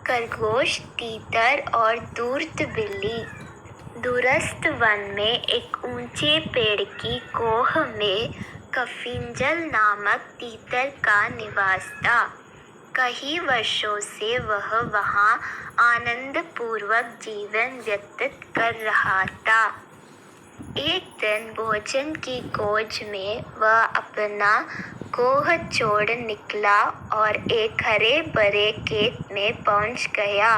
खरगोश, तीतर और धूर्त बिल्ली। दूरस्थ वन में एक ऊंचे पेड़ की कोह में कफिंजल नामक तीतर का निवास था। कई वर्षों से वह वहां आनंदपूर्वक जीवन व्यतीत कर रहा था। एक दिन भोजन की खोज में वह अपना कोह छोड़ निकला और एक हरे भरे खेत में पहुंच गया।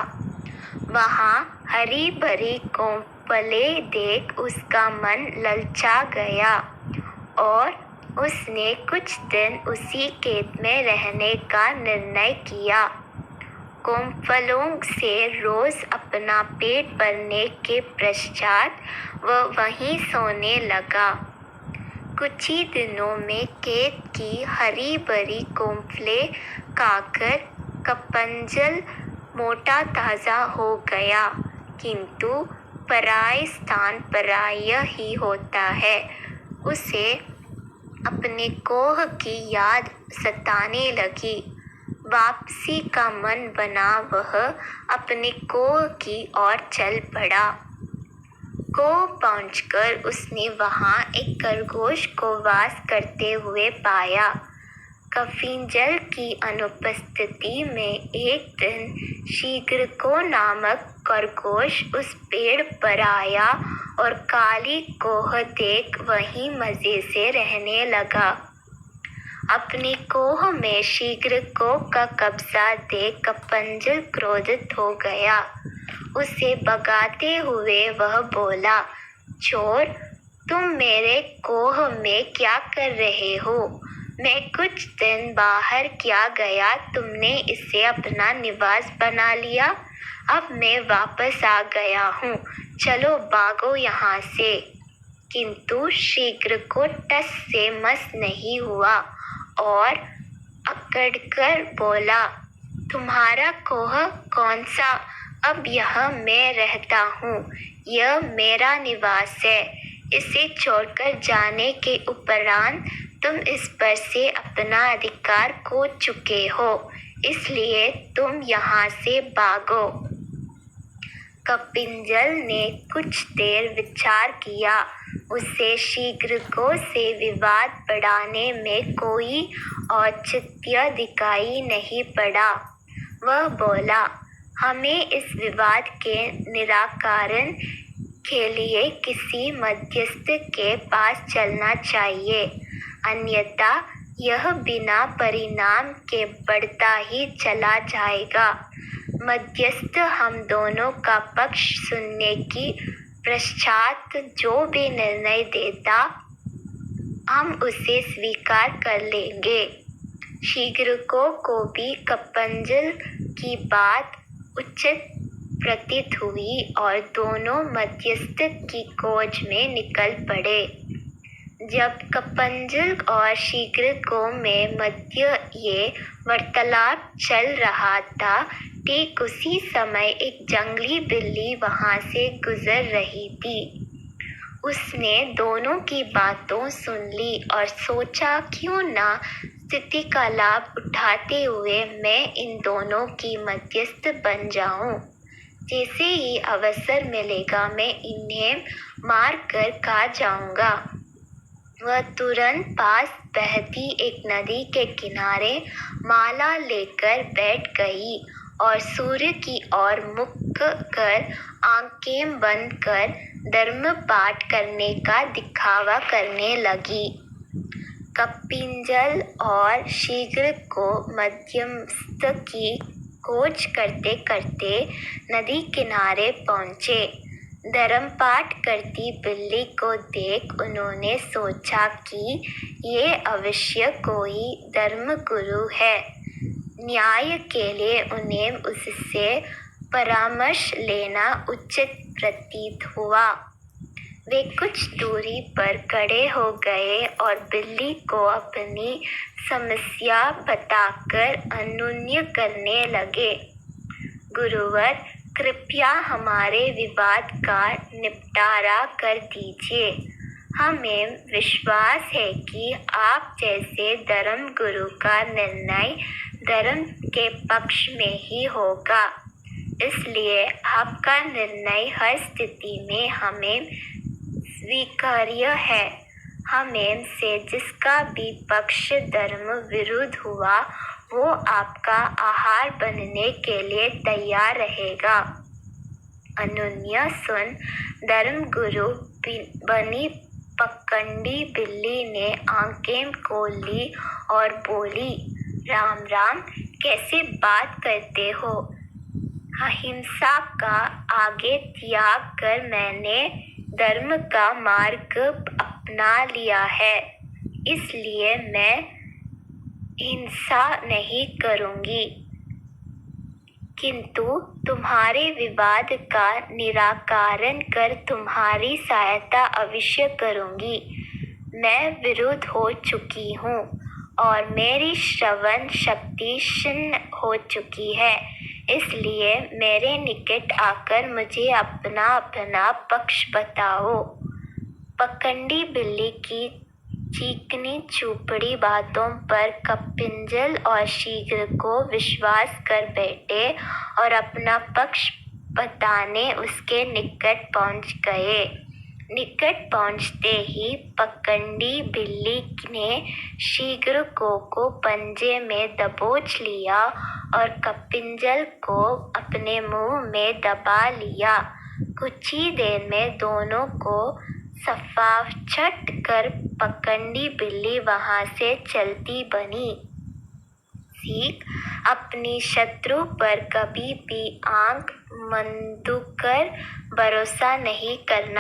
वहां हरी भरी कोंपलें देख उसका मन ललचा गया और उसने कुछ दिन उसी खेत में रहने का निर्णय किया। कोंपलों से रोज अपना पेट भरने के पश्चात वह वहीं सोने लगा। कुछ ही दिनों में खेत की हरी भरी कोंपलें खाकर कफिंजल मोटा ताजा हो गया, किंतु पराये स्थान पराया ही होता है। उसे अपने कोह की याद सताने लगी। वापसी का मन बना वह अपने कोह की ओर चल पड़ा। कोह पहुंचकर उसने वहां एक खरगोश को वास करते हुए पाया। कफिंजल की अनुपस्थिति में एक दिन शीघ्रको नामक खरगोश उस पेड़ पर आया और काली कोह देख वहीं मजे से रहने लगा। अपनी कोह में शीघ्रको का कब्जा देख कफिंजल क्रोधित हो गया। उसे भगाते हुए वह बोला, चोर, तुम मेरे कोह में क्या कर रहे हो? मैं कुछ दिन बाहर क्या गया, तुमने इसे अपना निवास बना लिया। अब मैं वापस आ गया हूँ, चलो भागो यहाँ से। किंतु शीघ्रको टस से मस नहीं हुआ और अकड़कर बोला, तुम्हारा कोह कौन सा? अब यह मैं रहता हूँ, यह मेरा निवास है। इसे छोड़कर जाने के उपरांत तुम इस पर से अपना अधिकार खो चुके हो, इसलिए तुम यहाँ से भागो। कफिंजल ने कुछ देर विचार किया। उसे शीघ्रको से विवाद बढ़ाने में कोई औचित्य दिखाई नहीं पड़ा। वह बोला, हमें इस विवाद के निराकरण के लिए किसी मध्यस्थ के पास चलना चाहिए, अन्यथा यह बिना परिणाम के बढ़ता ही चला जाएगा। मध्यस्थ हम दोनों का पक्ष सुनने की पश्चात जो भी निर्णय देता, हम उसे स्वीकार कर लेंगे। शीघ्रको को भी कफिंजल की बात उचित प्रतीत हुई और दोनों मध्यस्थ की खोज में निकल पड़े। जब कफिंजल और शीघ्रको में मध्य ये वार्तालाप चल रहा था, ठीक उसी समय एक जंगली बिल्ली वहां से गुजर रही थी। उसने दोनों की बातों सुन ली और सोचा, क्यों ना स्थिति का लाभ उठाते हुए मैं इन दोनों की मध्यस्थ बन जाऊं। जैसे ही अवसर मिलेगा मैं इन्हें मार कर खा जाऊंगा। वह तुरंत पास बहती एक नदी के किनारे माला लेकर बैठ गई और सूर्य की ओर मुख कर आंखें बंद कर धर्म पाठ करने का दिखावा करने लगी। कफिंजल और शीघ्रको मध्यस्थ की खोज करते करते नदी किनारे पहुंचे। धर्मपाठ करती बिल्ली को देख उन्होंने सोचा कि ये अवश्य कोई धर्मगुरु है। न्याय के लिए उन्हें उससे परामर्श लेना उचित प्रतीत हुआ। वे कुछ दूरी पर खड़े हो गए और बिल्ली को अपनी समस्या बताकर अनुनय करने लगे। गुरुवर, कृपया हमारे विवाद का निपटारा कर दीजिए। हमें विश्वास है कि आप जैसे धर्म गुरु का निर्णय धर्म के पक्ष में ही होगा। इसलिए आपका निर्णय हर स्थिति में हमें स्वीकार्य है। हमें से जिसका भी पक्ष धर्म विरुद्ध हुआ वो आपका आहार बनने के लिए तैयार रहेगा। अनुनय सुन धर्मगुरु बनी पकंडी बिल्ली ने आंखें खोल ली और बोली, राम राम, कैसे बात करते हो? अहिंसा का आगे त्याग कर मैंने धर्म का मार्ग अपना लिया है, इसलिए मैं हिंसा नहीं करूंगी, किंतु तुम्हारे विवाद का निराकरण कर तुम्हारी सहायता अवश्य करूंगी। मैं विरुद्ध हो चुकी हूँ और मेरी श्रवण शक्ति क्षीण हो चुकी है, इसलिए मेरे निकट आकर मुझे अपना पक्ष बताओ। पकंडी बिल्ली की चीकनी चुपड़ी बातों पर कपिंजल और शीघ्र को विश्वास कर बैठे और अपना पक्ष बताने उसके निकट पहुंच गए। निकट पहुंचते ही पकंडी बिल्ली ने शीघ्र को पंजे में दबोच लिया और कपिंजल को अपने मुंह में दबा लिया। कुछ ही देर में दोनों को सफाचट कर पकंडी बिल्ली वहां से चलती बनी। सीख, अपनी शत्रु पर कभी भी आंख मूंदकर भरोसा नहीं करना।